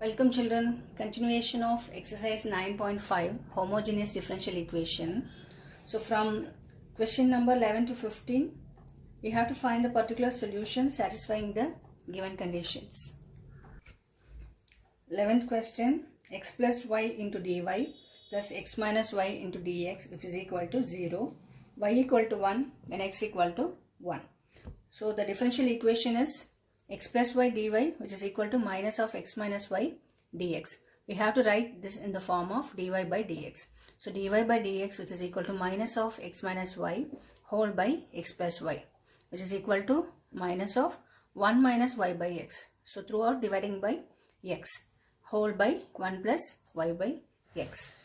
Welcome children, continuation of exercise 9.5 homogeneous differential equation. So from question number 11 to 15 we have to find the particular solution satisfying the given conditions. 11th question, x plus y into dy plus x minus y into dx which is equal to 0, y equal to 1 when x equal to 1. So the differential equation is x plus y dy which is equal to minus of x minus y dx. We have to write this in the form of dy by dx. So dy by dx which is equal to minus of x minus y whole by x plus y which is equal to minus of 1 minus y by x. So throughout dividing by x whole by 1 plus y by x.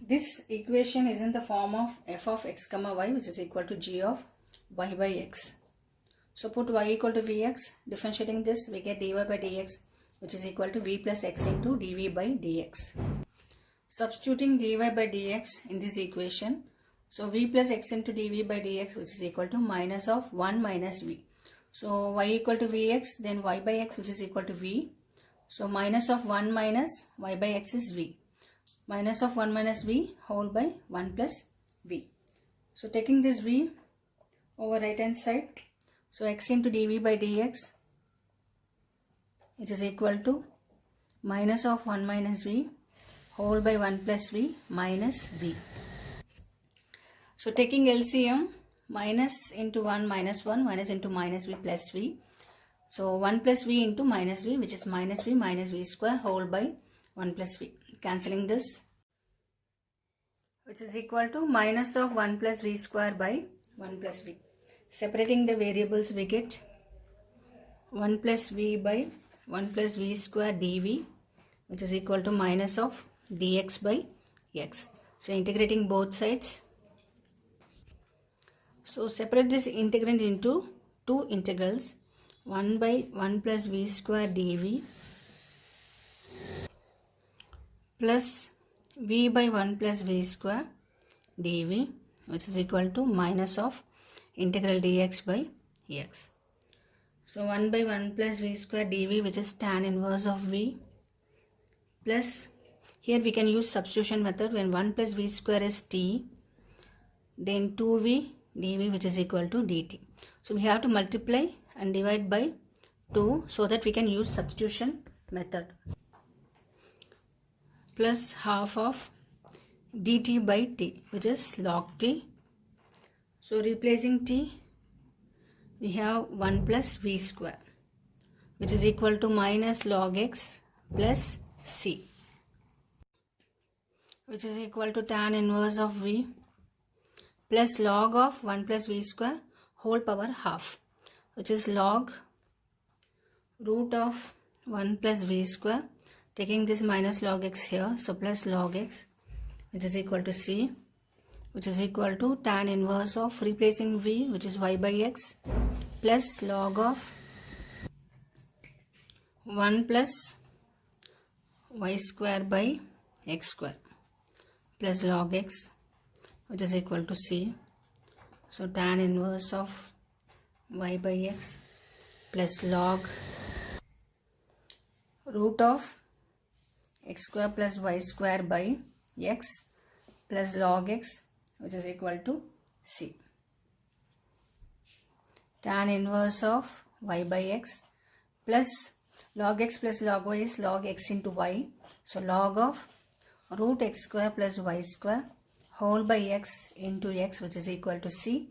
This equation is in the form of f of x comma y which is equal to g of y by x. So put y equal to vx, differentiating this we get dy by dx which is equal to v plus x into dv by dx. Substituting dy by dx in this equation, so v plus x into dv by dx which is equal to minus of 1 minus v. So y equal to vx, then y by x which is equal to v. So minus of 1 minus y by x is v. Minus of 1 minus v whole by 1 plus v. So taking this v over right hand side, so x into dv by dx which is equal to minus of 1 minus v whole by 1 plus v minus v. So taking LCM, minus into 1 minus 1 minus into minus v plus v. So 1 plus v into minus v which is minus v square whole by 1 plus v. Cancelling this which is equal to minus of 1 plus v square by 1 plus v. Separating the variables we get 1 plus v by 1 plus v square dv which is equal to minus of dx by x. So integrating both sides. So separate this integrand into two integrals, 1 by 1 plus v square dv plus v by 1 plus v square dv which is equal to minus of integral dx by x. So 1 by 1 plus v square dv which is tan inverse of v plus, here we can use substitution method when 1 plus v square is t, then 2v dv which is equal to dt. So we have to multiply and divide by 2 so that we can use substitution method. Plus half of dt by t which is log t. So replacing t we have 1 plus v square which is equal to minus log x plus c which is equal to tan inverse of v plus log of 1 plus v square whole power half which is log root of 1 plus v square, taking this minus log x here, so plus log x which is equal to c which is equal to tan inverse of replacing v which is y by x plus log of 1 plus y square by x square plus log x which is equal to c. So tan inverse of y by x plus log root of x square plus y square by x plus log x which is equal to c. Tan inverse of y by x plus log x plus log y is log x into y. So log of root x square plus y square whole by x into x which is equal to c,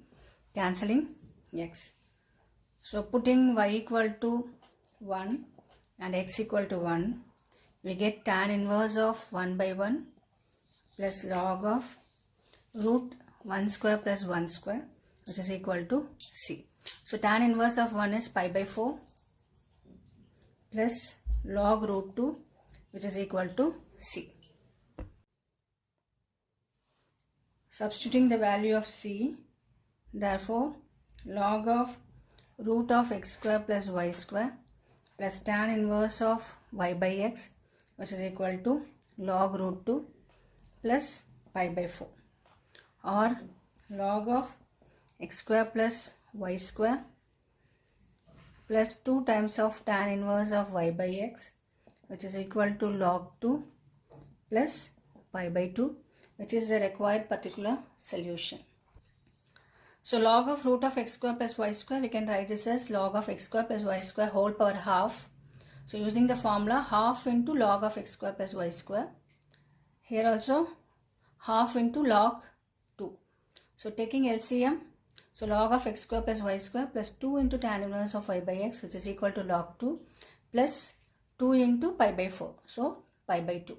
cancelling x. So putting y equal to 1 and x equal to 1, we get tan inverse of 1 by 1 plus log of root 1 square plus 1 square which is equal to c. So tan inverse of 1 is pi by 4 plus log root 2 which is equal to c. Substituting the value of c, therefore log of root of x square plus y square plus tan inverse of y by x which is equal to log root 2 plus pi by 4, or log of x square plus y square plus 2 times of tan inverse of y by x which is equal to log 2 plus pi by 2, which is the required particular solution. So log of root of x square plus y square, we can write this as log of x square plus y square whole power half. So using the formula half into log of x square plus y square. Here also half into log 2. So taking LCM, so log of x square plus y square plus 2 into tan inverse of y by x, which is equal to log 2 plus 2 into pi by 4. So pi by 2,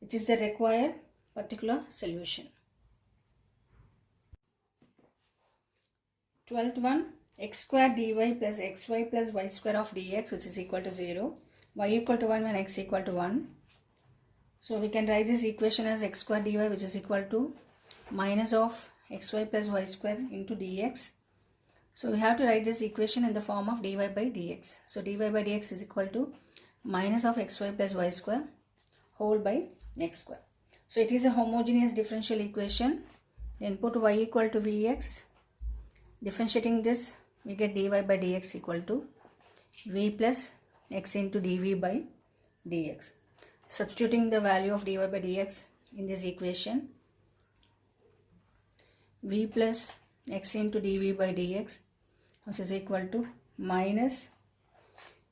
which is the required particular solution. 12th one, x square dy plus xy plus y square of dx, which is equal to 0, y equal to 1 when x equal to 1. So we can write this equation as x square dy, which is equal to minus of xy plus y square into dx. So we have to write this equation in the form of dy by dx. So dy by dx is equal to minus of xy plus y square whole by x square. So it is a homogeneous differential equation. Then put y equal to vx. Differentiating this, we get dy by dx equal to v plus x into dv by dx. Substituting the value of dy by dx in this equation, v plus x into dv by dx, which is equal to minus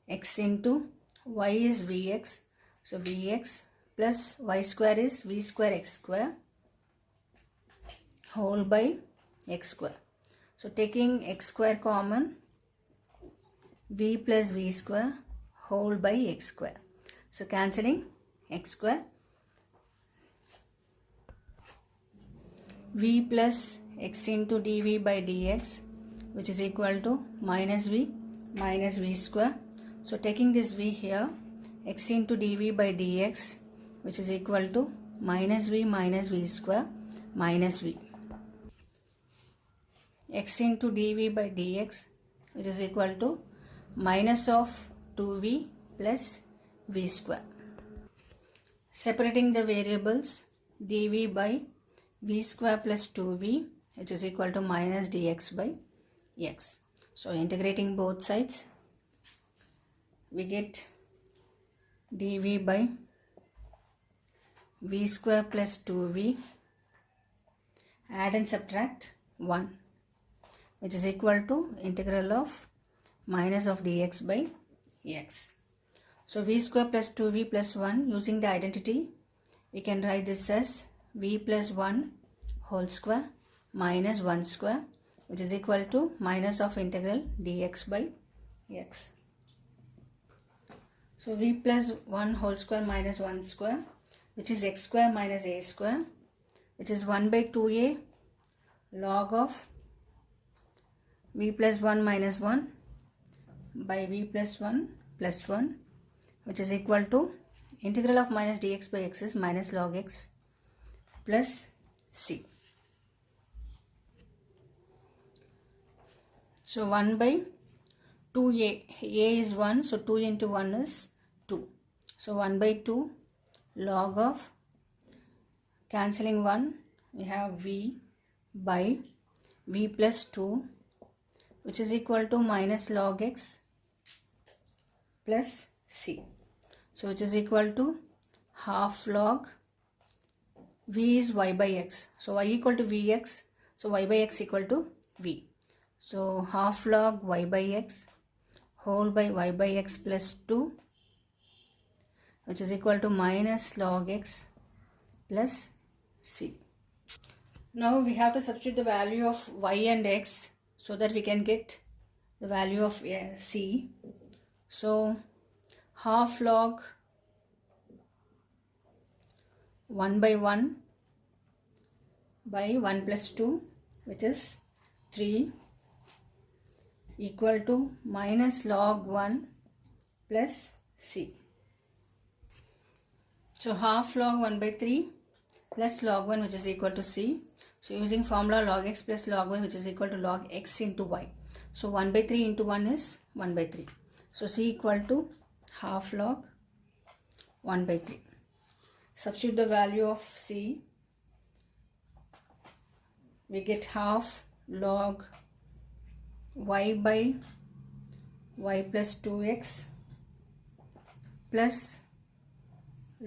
x into y is vx, so vx plus y square is v square x square whole by x square. So taking x square common, v plus v square whole by x square. So cancelling x square, v plus x into dv by dx, which is equal to minus v square. So taking this v here, x into dv by dx, which is equal to minus v square minus v. X into dv by dx, which is equal to minus of 2v plus v square. Separating the variables, dv by v square plus 2v, which is equal to minus dx by x. So integrating both sides, we get dv by v square plus 2v, add and subtract 1, which is equal to integral of minus of dx by x. So v square plus 2v plus 1, using the identity, we can write this as v plus 1 whole square minus 1 square, which is equal to minus of integral dx by x. So v plus 1 whole square minus 1 square, which is x square minus a square, which is 1 by 2a log of v plus 1 minus 1 by v plus 1 plus 1, which is equal to integral of minus dx by x is minus log x plus c. So 1 by 2a, a is 1, so 2 into 1 is 2. So 1 by 2 log of, cancelling 1, we have v by v plus 2, which is equal to minus log x plus c. So which is equal to half log, v is y by x, so y equal to vx, so y by x equal to v. So half log y by x whole by y by x plus 2, which is equal to minus log x plus c. Now we have to substitute the value of y and x so that we can get the value of c. So half log 1 by 1 by 1 plus 2, which is 3, equal to minus log 1 plus c. So half log 1 by 3 plus log 1, which is equal to c. So using formula log x plus log y, which is equal to log x into y. So 1 by 3 into 1 is 1 by 3. So c equal to half log 1 by 3. Substitute the value of c. We get half log y by y plus 2x plus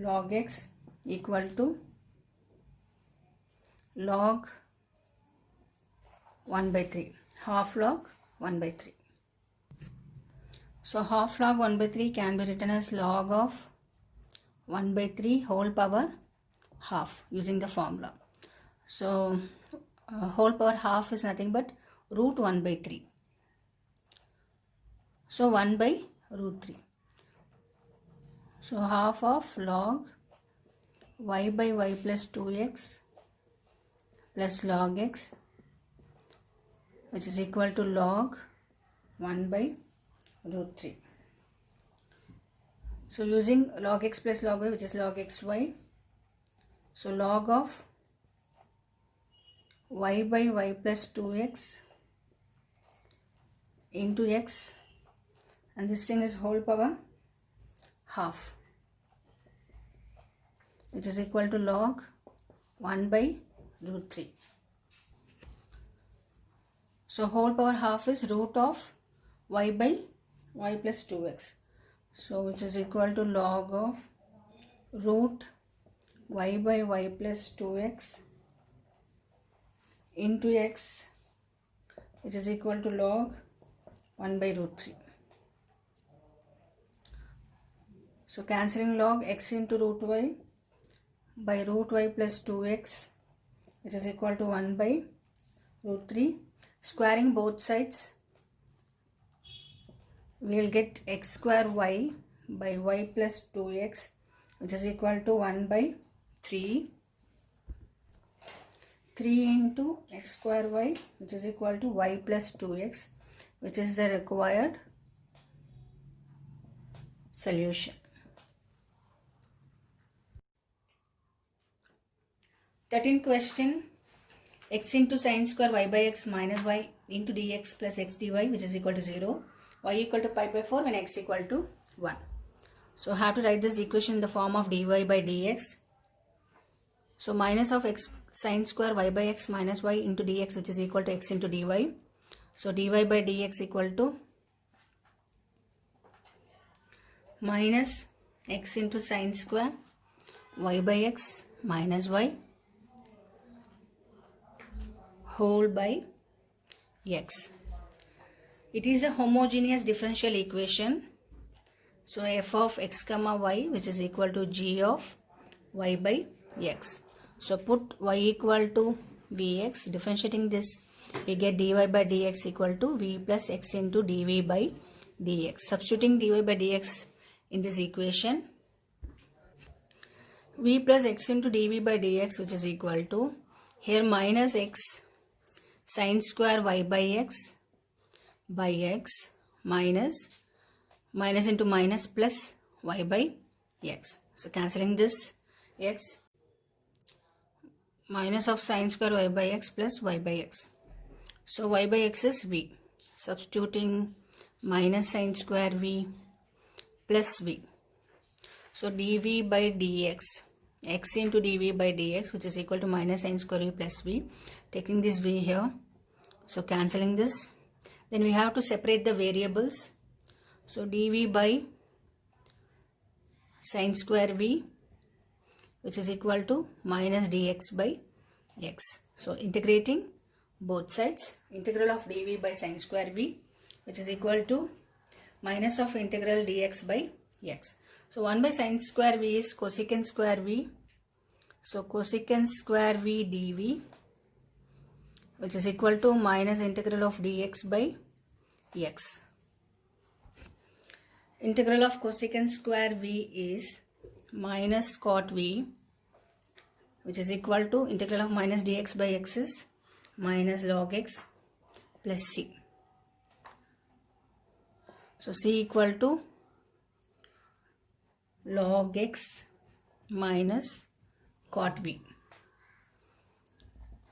log x equal to log 1 by 3, half log 1 by 3. So half log 1 by 3 can be written as log of 1 by 3 whole power half using the formula. So whole power half is nothing but root 1 by 3. So 1 by root 3. So half of log y by y plus 2x plus log x, which is equal to log 1 by root 3. So using log x plus log y, which is log xy, so log of y by y plus 2x into x, and this thing is whole power half, which is equal to log 1 by root 3. So whole power half is root of y by y plus 2x. So which is equal to log of root y by y plus 2x into x, which is equal to log 1 by root 3. So cancelling log x into root y by root y plus 2x, which is equal to 1 by root 3. Squaring both sides, we will get x square y by y plus 2x, which is equal to 1 by 3. 3 into x square y, which is equal to y plus 2x, which is the required solution. 13th question. X into sine square y by x minus y into dx plus x dy, which is equal to 0. Y equal to pi by 4 when x equal to 1. So have to write this equation in the form of dy by dx. So minus of x sine square y by x minus y into dx, which is equal to x into dy. So dy by dx equal to minus x into sine square y by x minus y whole by x. It is a homogeneous differential equation. So f of x comma y, which is equal to g of y by x. So put y equal to vx. Differentiating this, we get dy by dx equal to v plus x into dv by dx. Substituting dy by dx in this equation, v plus x into dv by dx, which is equal to, here minus x sine square y by x minus into minus plus y by x. So cancelling this x, minus of sine square y by x plus y by x. So y by x is v. Substituting minus sine square v plus v. So dv by dx, x into dv by dx, which is equal to minus sine square v plus v. Taking this v here, so cancelling this. Then we have to separate the variables. So dv by sine square v, which is equal to minus dx by x. So integrating both sides, integral of dv by sine square v, which is equal to minus of integral dx by x. So 1 by sine square v is cosecant square v. So cosecant square v dv, which is equal to minus integral of dx by x. Integral of cosecant square v is minus cot v, which is equal to integral of minus dx by x is minus log x plus c. So c equal to log x minus cot v,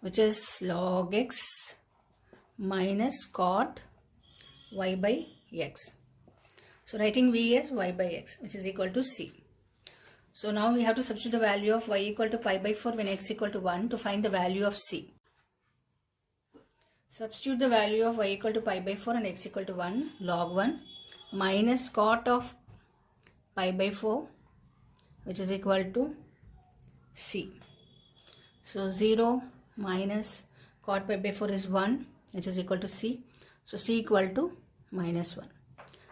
which is log x minus cot y by x. So writing v as y by x, which is equal to c. So now we have to substitute the value of y equal to pi by 4 when x equal to 1 to find the value of c. Substitute the value of y equal to pi by 4 and x equal to 1, log 1 minus cot of pi by 4 which is equal to c. So 0 minus cot pi by 4 is 1, which is equal to c. So c equal to minus 1.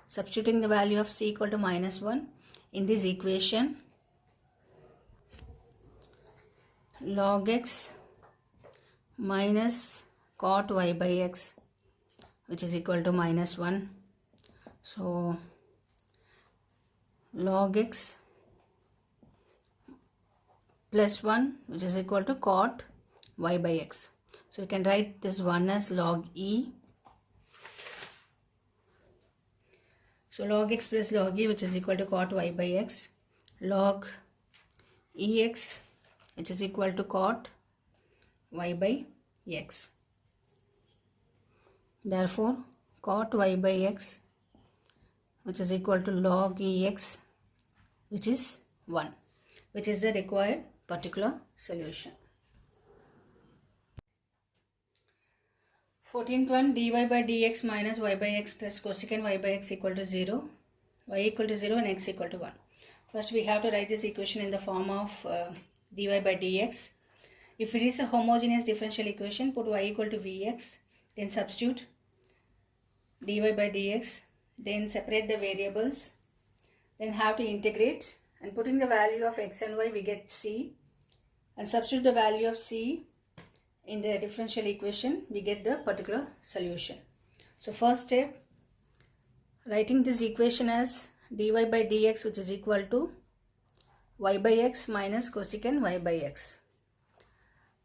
Substituting the value of c equal to minus 1 in this equation, log x minus cot y by x, which is equal to minus 1. So log x plus 1, which is equal to cot y by x. So we can write this 1 as log e. So log x plus log e, which is equal to cot y by x, log ex, which is equal to cot y by x. Therefore cot y by x, which is equal to log ex, which is 1, which is the required particular solution. 14th one, dy by dx minus y by x plus cosecant y by x equal to 0, y equal to 0 and x equal to 1. First we have to write this equation in the form of dy by dx. If it is a homogeneous differential equation, put y equal to vx, then substitute dy by dx, then separate the variables, then have to integrate, and putting the value of x and y we get c, and substitute the value of c in the differential equation, we get the particular solution. So first step, writing this equation as dy by dx, which is equal to y by x minus cosecant y by x.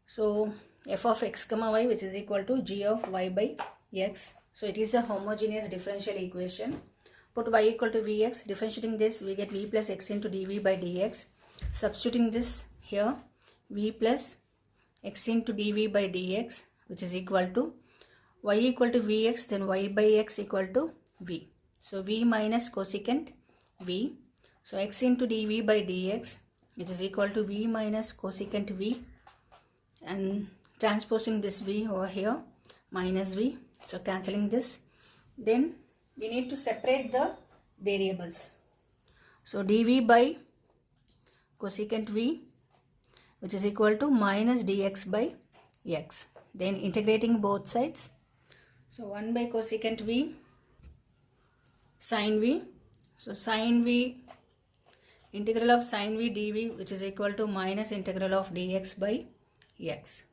So f of x comma y, which is equal to g of y by x. So it is a homogeneous differential equation. Put y equal to vx, differentiating this we get v plus x into dv by dx. Substituting this here, v plus x into dv by dx, which is equal to y equal to vx, then y by x equal to v. So v minus cosecant v. So x into dv by dx, which is equal to v minus cosecant v, and transposing this v over here, minus v. So cancelling this. Then we need to separate the variables. So dv by cosecant v, which is equal to minus dx by x. Then integrating both sides. So 1 by cosecant v sin v. So sin v, integral of sin v dv, which is equal to minus integral of dx by x.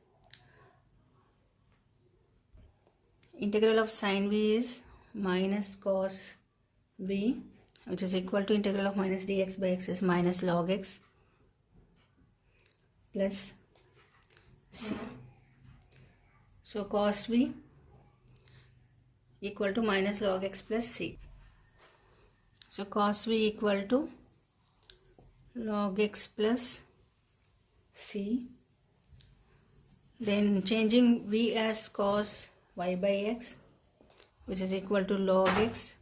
Integral of sin v is minus cos v, which is equal to integral of minus dx by x is minus log x plus c. So cos v equal to minus log x plus c. So cos v equal to log x plus c. Then changing v as cos y by x, which is equal to log x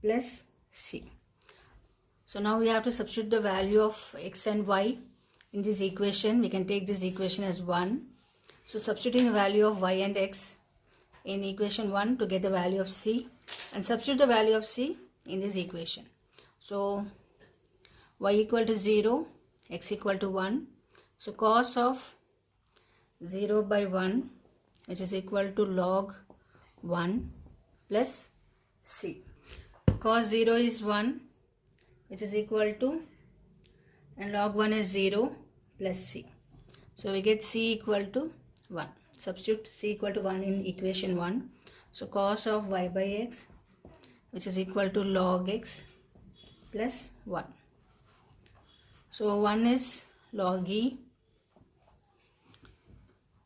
plus c. So now we have to substitute the value of x and y in this equation. We can take this equation as 1. So substituting the value of y and x in equation 1 to get the value of c, and substitute the value of c in this equation. So y equal to 0, x equal to 1. So cos of 0 by 1, which is equal to log 1 plus c. Cos 0 is 1, which is equal to, and log 1 is 0 plus c. So we get c equal to 1. Substitute c equal to 1 in equation 1. So cos of y by x, which is equal to log x plus 1. So 1 is log e.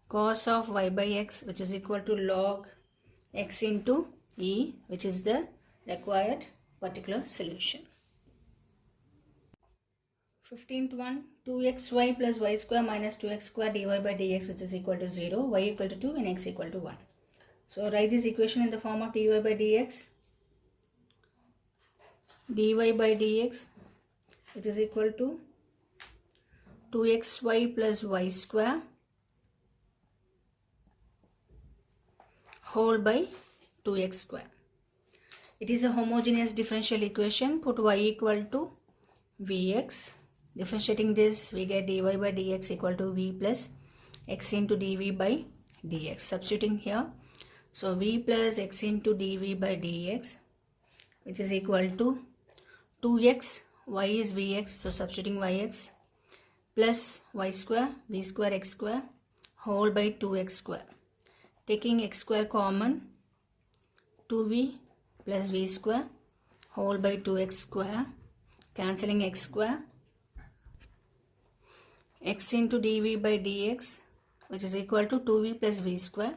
Cos of y by x, which is equal to log x into e, which is the required particular solution. 15th one, 2xy plus y square minus 2x square dy by dx, which is equal to 0, y equal to 2 and x equal to 1. So write this equation in the form of dy by dx. Dy by dx, which is equal to 2xy plus y square whole by 2x square. It is a homogeneous differential equation. Put y equal to vx, Differentiating this, we get dy by dx equal to v plus x into dv by dx. Substituting here, so v plus x into dv by dx, which is equal to 2x, y is vx, so substituting yx, plus y square, v square x square, whole by 2x square. Taking x square common, 2v plus v square, whole by 2x square, cancelling x square, x into dv by dx, which is equal to 2v plus v square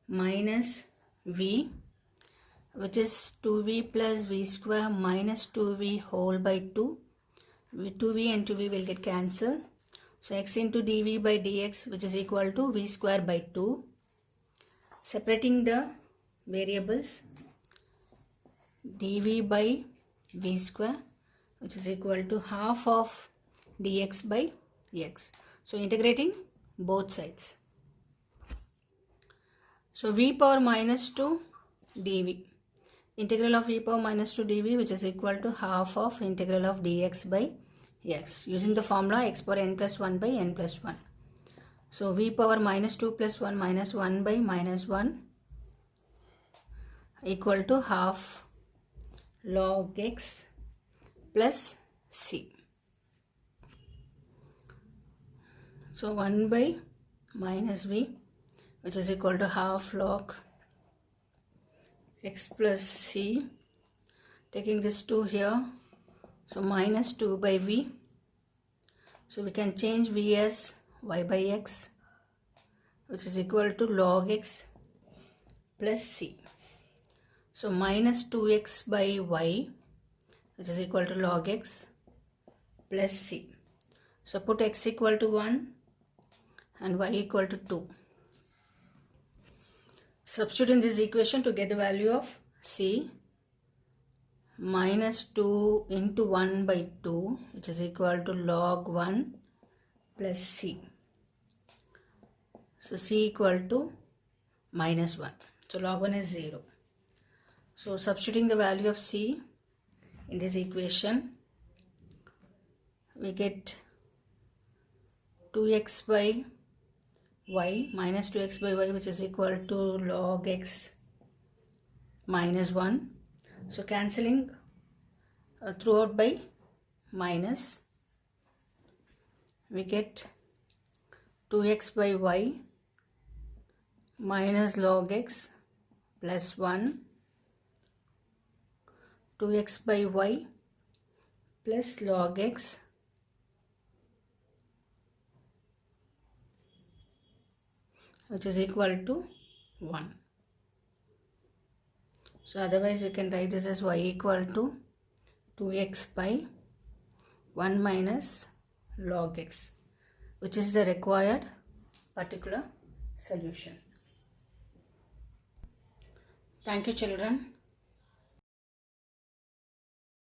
minus v, which is 2v plus v square minus 2v whole by 2. 2v and 2v will get cancelled. So x into dv by dx, which is equal to v square by 2. Separating the variables, dv by v square, which is equal to half of dx by x. So integrating both sides. So v power minus 2 dv. Integral of v power minus 2 dv, which is equal to half of integral of dx by x. Using the formula x power n plus 1 by n plus 1. So v power minus 2 plus 1 minus 1 by minus 1 equal to half log x plus c. So 1 by minus v, which is equal to half log x plus c. Taking this 2 here, so minus 2 by v. So we can change v as y by x, which is equal to log x plus c. So minus 2x by y, which is equal to log x plus c. So put x equal to 1 and y equal to 2. Substitute in this equation to get the value of c. Minus 2 into 1 by 2, which is equal to log 1 plus c. So c equal to minus 1. So log 1 is 0. So substituting the value of c in this equation, we get 2x by y minus 2x by y, which is equal to log x minus 1. So cancelling throughout by minus, we get 2x by y minus log x plus 1, 2x by y plus log x which is equal to 1. So otherwise we can write this as y equal to 2x by 1 minus log x, which is the required particular solution. Thank you, children.